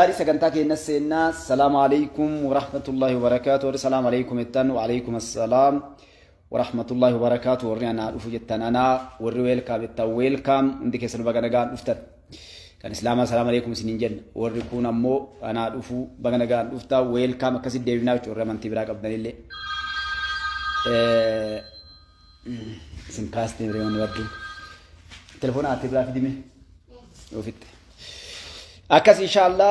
سكنتا كينا سينا السلام عليكم ورحمة الله وبركاته. السلام عليكم التن وعليكم السلام ورحمة الله وبركاته. ورينا ألف جتنا أنا وريويلكم بالتويلكم عندك يسلم بعنا نفتر كان إسلام السلام عليكم سنين وريكون أمو أنا ألف بعنا نفتر ويلكم كسيد ديفنا وشورة من تبرع قبل الليل سنكاستين ريون ودين تلفون أتبرع في دمي وفيت أكاس إن شاء الله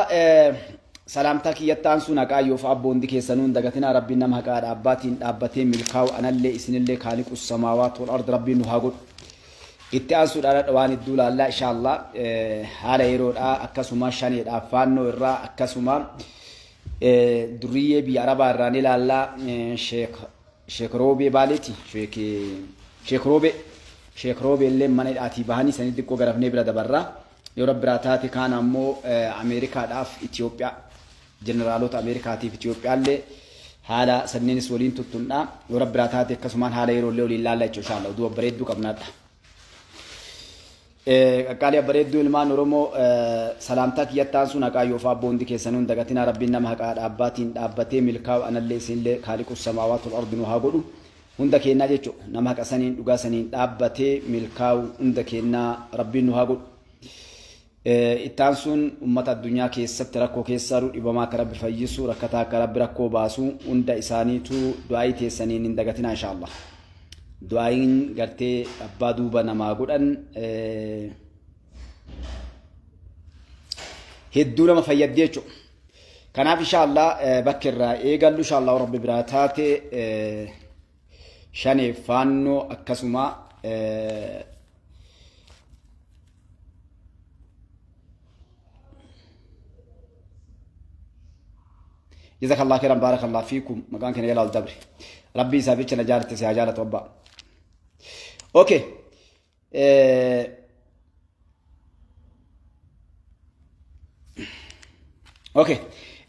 سلامتك يتان سونك أيوف أبون ديك سنون دعتنا ربنا مهكار أباتين ملكاو أنا اللي إسن اللي خالق السماوات والأرض ربي نهاجر إتأسود على دوان الدولة الله إن شاء الله على يرود أكاسوما شانيد أفانو الرا أكاسوما دريه بيعرب الراني الله شيخ روبي بالتي شيخ روبي اللي من الأتيباني سندي كوغرف نبرة دبرة يورب براتاتي كان أمو أمريكا داف إثيوبيا جنرالوت أمريكا تيف إثيوبيا اللي هذا سنين سولين تطلنا يورب براتاتي كسمان هذا يرول له لله لا إن شاء الله دو بريدو كبناتا قالي بريدو المان رومو سلامتك يتانسون أكايوفا بوندي كيسنون دعتنا ربنا مهكار أباتين ملكاو أنا اللي سين اللي خالق السماوات والأرض نهاجرو هندا كينا جتو نمهك سنين دوغا سنين أباتين ملكاو هندا كينا ربي نهاجرو إتانسون أمة الدنيا كيسات ركو كيسارو إبما كرب فيسو ركتا كرب ركو باسو عند إساني تو دعاي تسنين ندقتنا إن شاء الله دعاين قرتي أبادو بنما قرآن هدونا ما فيديتشو كان إن شاء الله بكر إيقال إن شاء الله رب براتاتي شاني فانو أكسما جزاك الله خيرا بارك الله فيكم مكان كان يلا الدبر ربي يسابيك نجارتي سياجالة توبا اوكي اوكي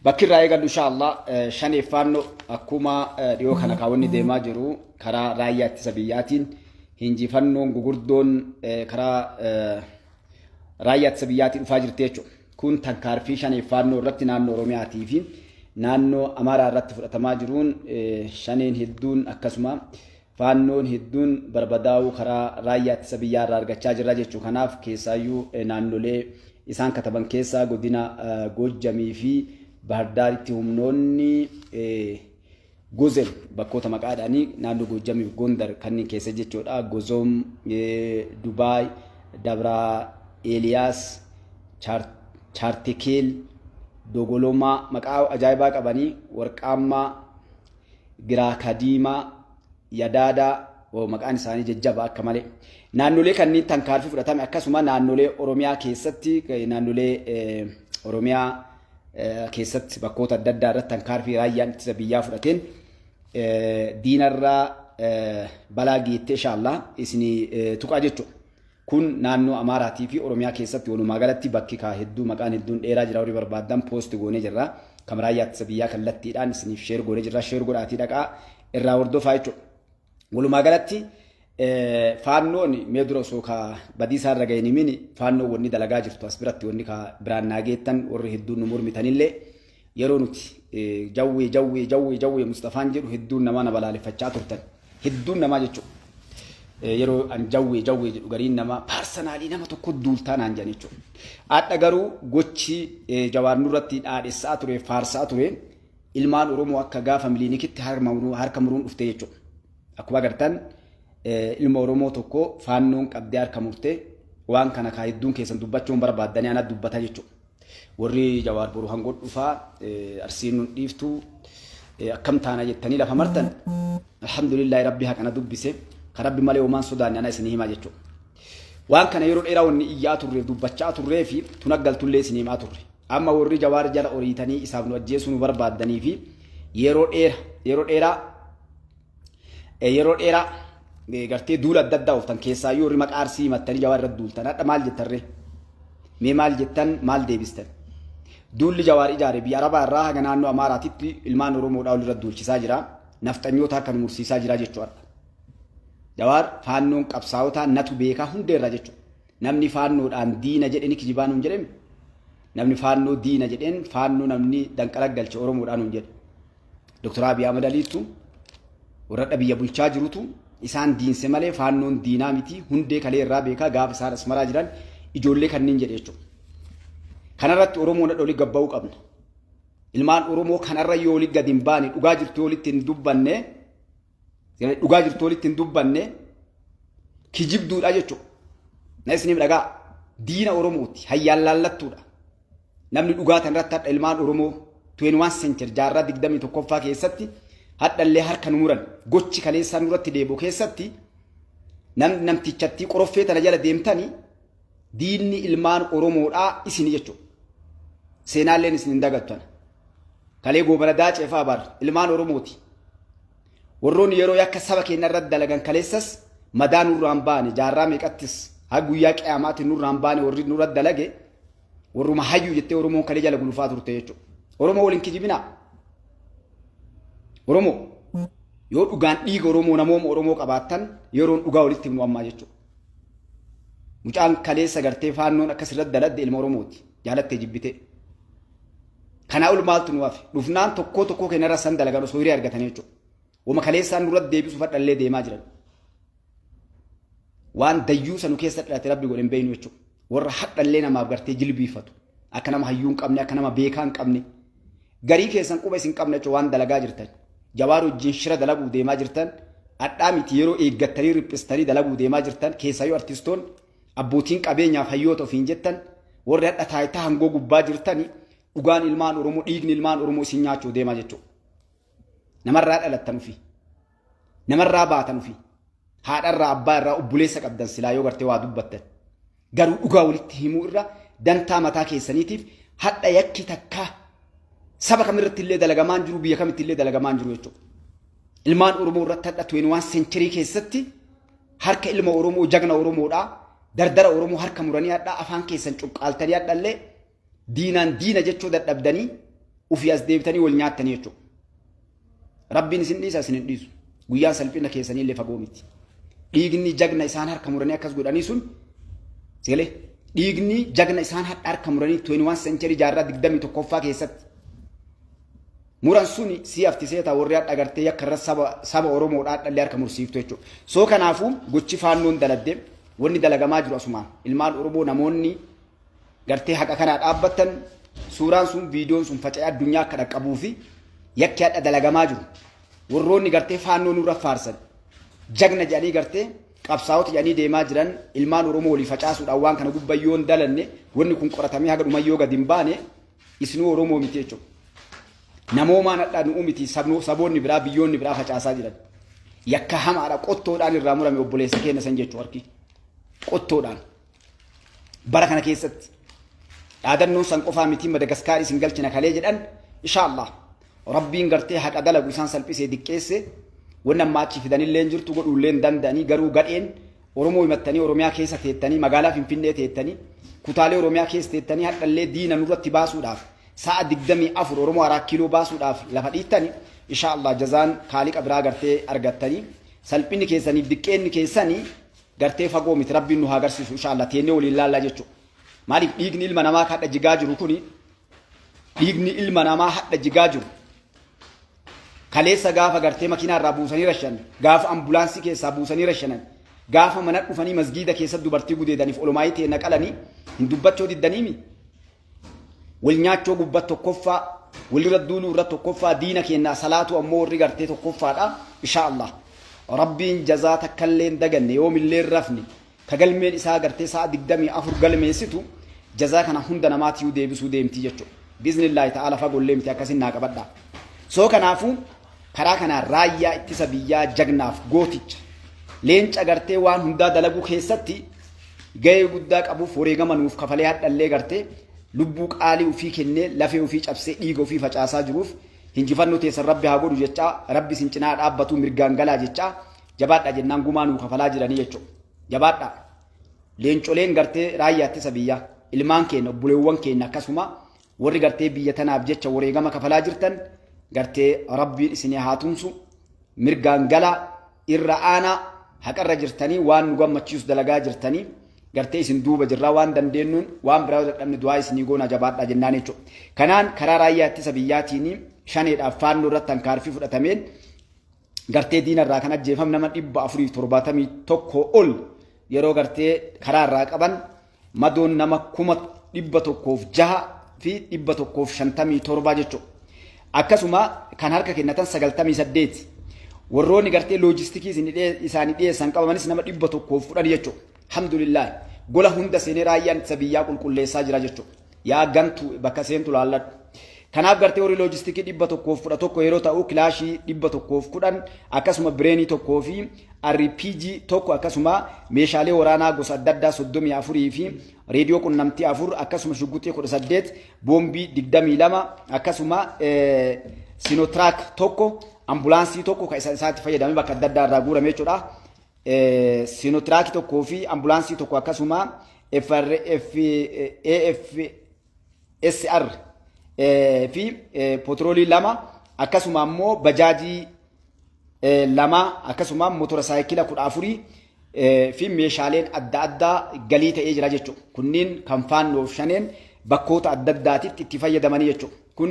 بكر رايقا ان شاء الله شاني فانو اكوما ريو خانا كاوني ديما جرو كرا رايات سبياتين هنجي فانو غغردون كرا رايات سبياتين فاجر تيچو كون تنكار في شاني فانو رتنا نورومياتي في naannoo amaaraa irratti fudhatamaa jiruun shaniin hedduun akkasuma faannoon hedduun barbadaa'uu karaa raayyaa ittisa biyyaa irraa argachaa jirra jechuu kanaaf keessaayyuu naannolee isaan kataban keessaa godina Goojjamii fi Bahardaaritti humnoonni Gozel bakkoota maqaadhaanii naannoo Goojjamii fi Gondar kanneen keessa jechuudha Gozom Dubaay Dabra Eliyaas Chaartekeel Dogoloma maqaa ajaa'ibaa qabanii warqaammaa giraakadiimaa yadaadaa maqaan isaanii jajjaba akka malee naannolee kanneen tankaarfii fudhatame akkasuma naannolee Oromiyaa keessatti naannolee Oromiyaa keessatti bakkoota adda addaa irratti tankaarfii raayyaan ittisa biyyaa fudhateen diinarraa balaa geettee inshallah isinii tuqaa jechuudha. kun naannoo Amaaraatii fi Oromiyaa keessatti walumaa galatti bakki kaa hedduu maqaan hedduun dheeraa jira warri barbaadan poost goonee jirra kamaraayyaa ittisa biyyaa kallattiidhaan isiniif sheer goonee jirra sheer godhaatii dhaqaa irraa hordofaa jechuudha walumaa galatti faannoon mee dura osoo kaa badiisaa irra ga'een himini faannoo wanni dalagaa jirtu as biratti wanni kaa biraan naageettan warri hedduun nu mormitanillee yeroo nuti jawwee Mustafaan jedhu hedduun namaa na balaaleffachaa turtan hedduun namaa jechuudha yeroo an jawwee jedhu gariin nama parsanaalii nama tokko duultaan aan jedhan jechuudha. Adda garuu gochi Jawaar nurratti dhaadhessaa ture faarsaa ture ilmaan Oromoo akka gaafa miliinikitti harka muruun dhufte jechuudha. Akkuma agartan ilma Oromoo tokko faannoon qabdee harka murtee waan kana kaa hedduun keessan dubbachuun barbaaddanii ana dubbata jechuudha. Warri Jawaar boru hangoon dhufaa arsiin nun dhiiftuu akkam taana jettanii lafa martan alhamdulillahi rabbi haqana dubbise. Karabbi malee uumaan sodaan ana isin himaa jechuudha. Waan kana yeroo dheeraa wanni iyyaa turre dubbachaa turree fi tunaggaltullee isin himaa turre. Amma warri Jawaar jala oriitanii isaaf nu ajjeesuu nu barbaaddanii fi yeroo dheeraa gartee duula adda addaa ooftan keessaa yoo warri maqaa arsii himattanii Jawaar irratti duultan hadha maal jettarree? Mee maal jettan maal deebistan? Duulli Jawaar ijaare biyya Arabaa irraa haga naannoo Amaaraatitti ilmaan Oromoodhaa walirratti duulchisaa jira. Nafxanyoota akka nu mursiisaa jira jechuudha. Jawaar faannoon qabsaa'otaa natu beekaa hundeerra jechuudha. Namni faannoodhaan diina jedheni kijibaan hin jedhame namni faannoo diina jedheen faannoo namni danqara galche Oromoodhaan hin jedhe. Dr. Abiy Ahmed Aliitu warra biyya bulchaa jirutu isaan diinse malee faannoon diinaa miti hundee kalee irraa beekaa gaafa isaan asmaraa jiran ijoollee kanneen jedhe jechuudha. Kanarratti Oromoon dhadholii gabba'uu qabna. Ilmaan Oromoo kanarra yoo olii gadi hin baane dhugaa jirtu walitti hin dubbanne kijibduudha jechuudha. Na isiniif dhagaa diina Oromooti hayyaan laallattuudha. Namni dhugaa tanarratti hadha ilmaan Oromoo 21 century jaarraa 21ffaa keessatti hadhallee harka numuran gochi kaleessaan duratti deebi'u keessatti namtichatti qoroffee tana jala deemtanii diinni ilmaan Oromoodhaa isin jechuudha. Seenaalleen isin hin dagattan. Kalee goobana daaceefaa bar ilmaan Oromooti. Warroonni yeroo yakka saba keenya irratti dalagan kaleessas madaa nurraan baane jaarraa meeqattis haa guyyaa qiyamaatti nurraan baane warri nurratti dalage warruma hayyuu jettee Oromoon kalee jala gulufaa turte jechuudha. Oromoo waliin kijibinaa. Oromoo yoo dhugaan dhiiga Oromoo namooma Oromoo qabaattan yeroon dhugaa walitti himnu ammaa jechuudha. Mucaan kaleessa gartee faannoon akkas irratti daladde ilma Oromooti jaalattee jibbitee. Kanaa ol maaltu nu hafe dhufnaan tokkoo keenyarra san dalagan osoo hiree argatan jechuudha. Wama kaleessaan nurratti deebisuuf hadhallee deemaa jiran. Waan dayyuu sanu keessa dhalate rabbi godhe hin beeknu jechuudha. Warra hadhallee namaaf gartee jilbiifatu akka nama hayyuu hin qabne akka nama beekaa hin qabne garii keessan quba isin qabne jechuudha waan dalagaa jirtan. Jawaar wajjin shira dalaguu deemaa jirtan adhaa miti yeroo eeggattanii riphistanii dalaguu deemaa jirtan keessayyuu artistoon abbootiin qabeenyaaf hayyoota ofiin jettan warri hadha taayitaa hangoo gubbaa jirtanii dhugaan ilmaan Oromoo dhiigni ilmaan Oromoo isin nyaachuu deemaa jechuudha. Namarraa dhalattan ufi namarraa baatan ufi haadharraa abbaa irraa obboleessa qabdan silaa yoo gartee waa dubbattan garuu dhugaa walitti himuu irra dantaa mataa keessaniitiif hadha yakki takkaa saba kamirratti illee dalagamaan jiru biyya kamitti illee dalagamaan jiru jechuudha. Ilmaan Oromoo irratti hadha 21 century keessatti harka ilma Oromoo jagna Oromoodhaa dardara Oromoo harka muranii hadha afaan keessan cuqqaaltanii hadhallee diinaan diina jechuu dadhabdanii ufii as deebitanii wal nyaattanii jechuudha. Rabbiin isin dhiisa isin hin dhiisu. Guyyaan salphina keessanii illee fagoo miti. Dhiigni jagna isaan harka muranii akkas godhanii sun seelee dhiigni jagna isaan harka muranii 21 century jaarraa 21ffaa keessatti muran suni si aftisee taa warri hadha gartee yakka irra saba Oromoodhaa dhallee harka mursiiftu jechuudha. Soo kanaafuu gochi faannoon daladde wanni dalagamaa jiru asumaan ilmaan Oromoo namoonni gartee haqa kanaa dhaabbatan suuraan sun viidiyoon sun faca'ee addunyaa akka dhaqqabuu fi yakki hadha dalagamaa jiru warroonni gartee faannoo nurra faarsan jagna jedhanii gartee qabsaa'ota jedhanii deemaa jiran ilmaan Oromoo walii facaasuudhaan waan kana gubbayyoon dalanne wanni kun qoratamee haga dhumayyoo gadi hin baane isinuu Oromoo miti jechuudha. Namoomaan hadhaa nu'u miti saboonni biraa biyyoonni biraa facaasaa jiran yakka hamaadha qottoodhaan irraa murame obboleessa keenya san jechuu harki qottoodhaan bara kana keessatti dhaadannoon san qofaa miti Madagaskaarii isin galchina kalee jedhan inshaallah rabbiin gartee haqa dalagu isaan salphisee diqqeesse wanna maachi fidanillee jirtu godhuullee danda'anii garuu gadheen Oromoo himattanii Oromiyaa keessa teettanii magaalaa Finfinnee teettanii kutaalee Oromiyaa keessa teettanii hadhallee diina nurratti baasuudhaaf sa'a 24 Oromoo 4 kiiloo baasuudhaaf lafa dhiittanii inshaallah jazaan kaaliqa biraa gartee argattanii salphinni keessanii diqqeenni keessanii gartee fagoo miti rabbiin nu haa agarsiisu inshaallah teennee waliin laallaa jechuudha. Maaliif dhiigni ilma namaa hadha jigaa jiru kuni dhiigni ilma namaa hadha jigaa jiru kaleessa gaafa gartee makiinaa irraa buusanii rashan gaafa ambulaansii keessaa buusanii rashanan gaafa mana dhufanii masgiida keessatti dubartii gudeedaniif olumaayii ta'e naqalanii hin dubbachoo diddaniimi wal nyaachoo gubbat tokkoffaa walirra duuluu irra tokkoffaa diina kennaa salaatu ammoo warri gartee tokkoffaadha inshaallah rabbiin jazaa takkallee daganne yoomillee rafni kagalmeen isaa gartee sa'a 24 galmeessitu jazaa kana hunda namaatiyyuu deebisuu deemti jechuudha. Biiznillaahi ta'ala fagollee miti akkasin naa qabadha. Soo kanaafuu karaa kanaa raayyaa ittisa biyyaa jagnaaf gooticha leenca gartee waan hundaa dalaguu keessatti gahee guddaa qabuuf wareegama nuuf kafalee hadhallee gartee lubbuu qaalii ofii kennee lafee ofii cabsee dhiiga ofii facaasaa jiruuf hinjifannoo teessan rabbi haa godhu jechaa rabbi sin cinaa dhaabbatu mirgaan galaa jechaa jabaadha jennaan gumaa nuuf kafalaa jiranii jechuudha. Jabaadha leencoleen gartee raayyaa ittisa biyyaa ilmaan keenya obboleewwan keenya akkasuma warri gartee biyya tanaaf jecha wareegama kafalaa jirtan gartee rabbiin isinii haa tumsu mirgaan galaa irra aanaa haqarra jirtanii waan nu gammachiisu dalagaa jirtanii gartee isin duuba jirraa waan dandeenyuun waan biraa dadhabne du'aa isinii goona jabaadhaa jennaan jechuudha. Kanaan karaa raayyaa ittisa biyyaatiin shaneedhaaf faannoo irratti hankaarfii fudhatameen gartee diinarraa kan ajjeefame nama 471 ol yeroo gartee karaa irraa qaban madoon nama 106 fi 157 jechuudha. Akkasuma kan harka kennatan 98 warroonni gartee loojistikii isaanii dhiyeessan qabamanis nama 110 jechuudha. Alhamdulillah gola hunda seenee raayyaan ittisa biyyaa qulqulleessaa jira jechuudha. Yaa gantu bakka seentu laalladhu. Kanaaf gartee warri loojistikii 111 yeroo ta'u kilaashii 110 akkasuma bireenii tokkoo fi RPG tokko akkasuma meeshaalee waraanaa gosa adda addaa 34 fi reediyoo qunnamtii 4 akkasuma shugguxii 18 boombii 22 akkasuma Sinotraak tokko ambulaansii tokko kan isaatti fayyadamee bakka adda addaa irraa guurame jechuudha. Sinotraak tokkoo fi ambulaansii tokko akkasuma AFSR fi petroolii 2 akkasuma ammoo bajaajii 2 akkasuma motora saayikila 14 fi meeshaaleen adda addaa galii ta'ee jira jechuudha. Kunniin kan faannoof shaneen bakkoota adda addaatitti itti fayyadamanii jechuudha. Kun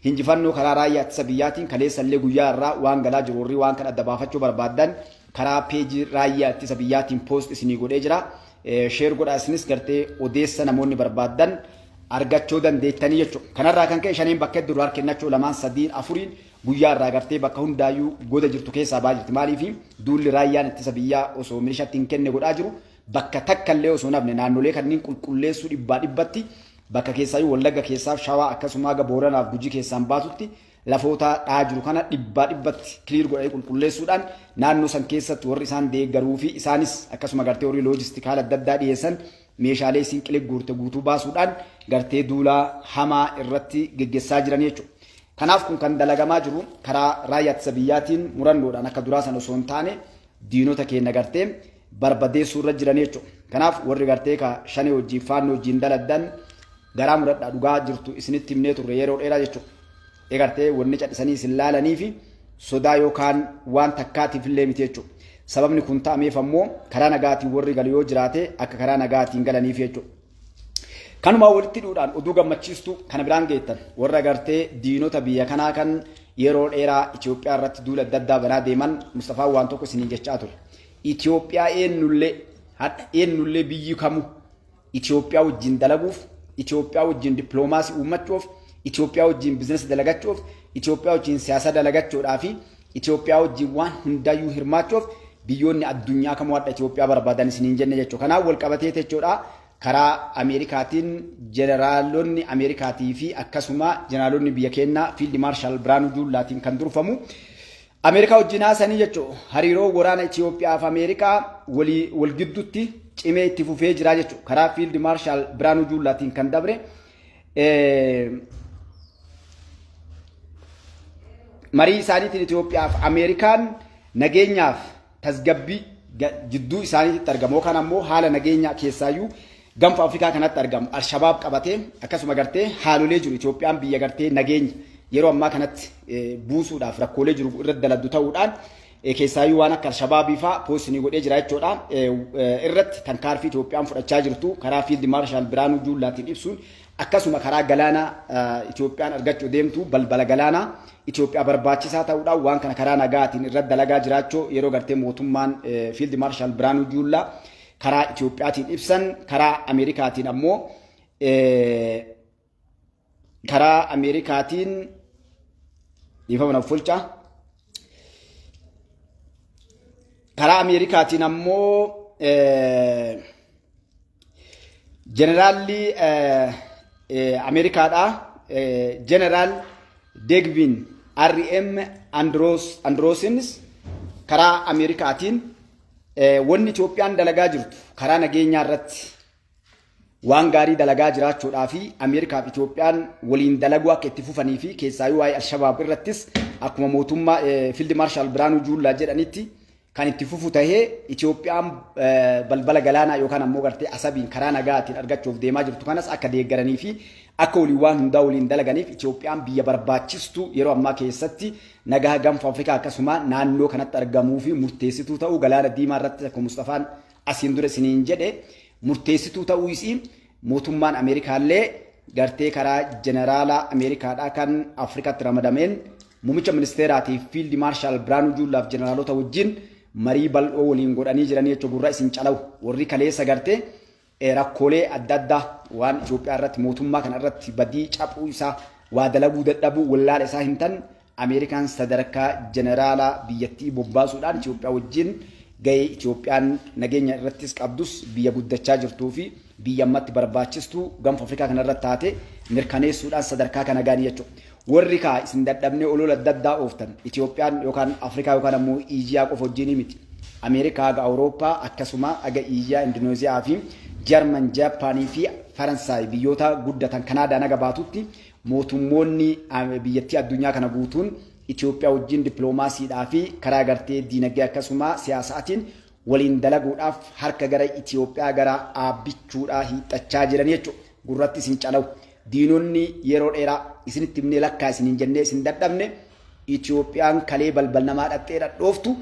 hinjifannoo karaa raayyaa ittisa biyyaatiin kaleessallee guyyaa irraa waan galaa jiru warri waan kan adda baafachuu barbaadan karaa peejii raayyaa ittisa biyyaatiin poost isinii godhee jira. Sheer godhaa isinis gartee odeessa namoonni barbaadan argachuu dandeettanii jechuudha. Kanarraa kan ka'e shaneen bakka hedduu harka kennachuu 2 3 4 guyyaa irraa gartee bakka hundaayyuu goda jirtu keessaa baa jirti. Maaliif duulli raayyaan ittisa biyyaa osoo milishaatti hin kenne godhaa jiru bakka takkallee osoo nafne naannolee kanneen qulqulleessuu dhibbatti bakka keessaayyuu Wallagga keessaaf Shawaa akkasuma haga Booranaaf Gujii keessaan baatutti lafoota dhaa jiru kana dhibbatti kiliir godhee qulqulleessuudhaan naannoo san keessatti warri isaan deeggaruu fi isaanis akkasuma gartee warri loojistik haala adda addaa dhiyeessan meeshaalee isiin qilee guurte guutuu baasuudhaan gartee duulaa hamaa irratti geggeessaa jiran jechuudha. Kanaaf kun kan dalagamaa jiru karaa raayyaa ittisa biyyaatiin murannoodhaan akka duraa sana osoo hin taane diinota keenya gartee barbadeessuu irra jiran jechuudha. Kanaaf warri gartee ka shanee wajjin faannoo wajjin daladdan garaa muradhaa dhugaa jirtu isinitti himnee turre yeroo dheeraa jechuudha. Egartee wanni cadhisanii isin laalanii fi sodaa yookaan waan takkaatiif illee miti jechuudha. Sababni kun ta'ameef ammoo karaa nagaatiin warri galu yoo jiraate akka karaa nagaatiin galaniif jechuudha. Kanuma walitti dhuudhaan oduu gammachiistu kana biraan geettan warra gartee diinota biyya kanaa kan yeroo dheeraa Itoophiyaa irratti duula adda addaa banaa deeman Mustafaan waan tokko isiniin jechaa ture. Itoophiyaa eenyullee biyyi kamuu Itoophiyaa wajjin dalaguuf, Itoophiyaa wajjin dippiloomaasii uummachuuf, Itoophiyaa wajjin biizinasii dalagachuuf, Itoophiyaa wajjin siyaasa dalagachuudhaa fi Itoophiyaa wajjin waan hundaayyuu hirmaachuuf biyyoonni addunyaa kamuu adda Itoophiyaa barbaadan isiniin jenne jechuudha. Kanaaf wal qabatee jechuudha. Karaa Ameerikaatiin jeneraalonni Ameerikaatii fi akkasuma jeneraalonni biyya keenyaa Fiild Maarshaal Biraanuu Juullaatiin kan durfamu Ameerikaa wajjin haasanii jechuudha. Hariiroo waraana Itoophiyaa fi Ameerikaa wal gidduutti cimee itti fufee jira jechuudha. Karaa Fiild Maarshaal Biraanuu Juullaatiin kan dabre marii isaaniitiin Itoophiyaa fi Ameerikaan nageenyaaf tasgabbii jidduu isaaniitti argamu yookaan ammoo haala nageenya keessaayyuu Gamfa Afrikaa kanatti argamu Alshabaab qabatee akkasuma gartee haalolee jiru Itoophiyaan biyya gartee nageenya yeroo ammaa kanatti buusuudhaaf rakkoolee jiru irratti daladdu ta'uudhaan keessaayyuu waan akka Alshabaabii fa'aa poostinii godhee jira jechuudha. Irratti tankaarfii Itoophiyaan fudhachaa jirtu karaa Fiild Maarshaal Biraanuu Juullaatiin ibsuun akkasuma karaa galaana Itoophiyaan argachuu deemtu balbala galaanaa Itoophiyaa barbaachisaa ta'uudhaan waan kana karaa nagaatiin irratti dalagaa jiraachuu yeroo gartee mootummaan Fiild Maarshaal Biraanuu Juullaa karaa Itoophiyaatiin ibsan karaa Ameerikaatiin ammoo karaa Ameerikaatiin dhiifama fulcha karaa Ameerikaatiin ammoo jeneraalli Ameerikaadhaa jeneraal Degvin RM Androosins karaa Ameerikaatiin wanni Itoophiyaan dalagaa jirtu karaa nageenyaa irratti waan gaarii dalagaa jiraachuudhaa fi Ameerikaa fi Itoophiyaan waliin dalaguu akka itti fufanii fi keessaayyuu waa'ee Alshabaab irrattis akkuma mootummaa Fiild Maarshaal Biraanuu Juullaa jedhanitti kan itti fufu tahee Itoophiyaan balbala galaanaa yookaan ammoo gartee asabiin karaa nagaatiin argachuuf deemaa jirtu kanas akka deeggaranii fi akka waliin waan hundaa waliin dalaganiif Itoophiyaan biyya barbaachistu yeroo ammaa keessatti nagaa Gamfa Afrikaa akkasuma naannoo kanatti argamuu fi murteessituu ta'uu galaana diimaa irratti akka Mustafaan asiin dura isiniin jedhe murteessituu ta'uu isii mootummaan Ameerikaallee gartee karaa jeneraala Ameerikaadhaa kan Afrikaatti ramadameen muummicha ministeeraatii fiild maarshaal Biraanuu Juullaaf jeneraalota wajjin marii bal'oo waliin godhanii jiranii jechuun gurra isin calawu warri kaleessa gartee rakkoolee adda addaa waan Itoophiyaa irratti mootummaa kana irratti badii cabuu isaa waa dalaguu dadhabuu wallaala isaa hin tan Ameerikaan sadarkaa jeneraala biyyattii bobbaasuudhaan Itoophiyaa wajjin gahee Itoophiyaan nageenya irrattis qabdus biyya guddachaa jirtuu fi biyya ammatti barbaachistu gaanfa Afrikaa kana irratti taate mirkaneessuudhaan sadarkaa kana gaanii jechuudha. Warri kaa isin dadhabnee olola adda addaa ooftan Itoophiyaan yookaan Afrikaa yookaan ammoo Iijiyaa qofa wajjin miti. Ameerikaa aga Awurooppaa akkasuma aga Iijiyaa Indonooziyaa fi Jarman, Jaapaanii fi Faransaay biyyoota guddatan Kanaadaa naga baatutti mootummoonni biyyattii addunyaa kana guutuun Itoophiyaa wajjin dippiloomaasiidhaa fi karaa gartee diinagdee akkasuma siyaasaatiin waliin dalaguudhaaf harka gara Itoophiyaa gara aabbichuudhaa hiixachaa jiran jechuudha. Gurratti isin calawu. Diinonni yeroo dheeraa isinitti himnee lakkaa isiniin jennee isin dadhabne Itoophiyaan kalee balbal namaa dhattee dhadhooftu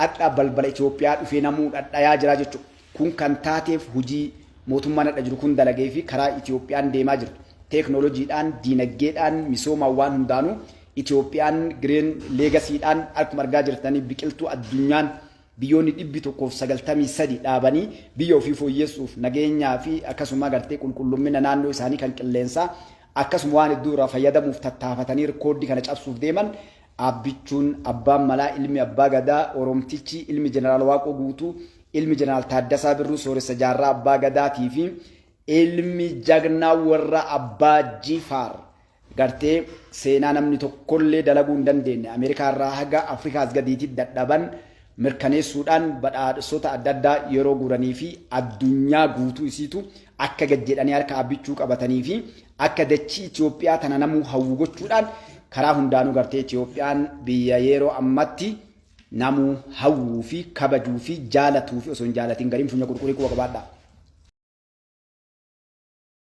adda balbala Itoophiyaa dhufee namuu dhadhayaa jira jechuudha. Kun kan taateef hojii mootummaan dhadha jiru kun dalagee fi karaa Itoophiyaan deemaa jirtu. Teeknooloojiidhaan, diinagdeedhaan, misoomaan waan hundaanuu Itoophiyaan gireen leegasiidhaan akkuma argaa jirtanii biqiltuu addunyaan biyyoonni 193 dhaabanii biyya ofii fooyyessuuf nageenyaa fi akkasuma gartee qulqullumina naannoo isaanii kan qilleensaa akkasuma waan hedduu irraa fayyadamuuf tattaafatanii rikoordii kana cabsuuf deeman aabbichuun abbaan malaa ilmi abbaa gadaa oromtichi ilmi jeneraal Waaqoo Guutuu ilmi jeneraal Taaddasaa Birruu Sooressa Jaarraa abbaa gadaatii fi ilmi jagnaa warra abbaa Jifaar gartee seenaa namni tokkollee dalaguu hin dandeenye Ameerikaa irraa haga Afrikaas gadiitti dadhaban mirkaneessuudhaan badhaadhissota adda addaa yeroo guuranii fi addunyaa guutuu isiitu akka gajjedhanii harka abbichuu qabatanii fi akka dachii Itoophiyaa tana namuu hawwu gochuudhaan karaa hundaanuu gartee Itoophiyaan biyya yeroo ammatti namuu hawwuu fi kabajuu fi jaalatuu fi osoo hin jaalatiin gariin funya qulqulluu qabaadha.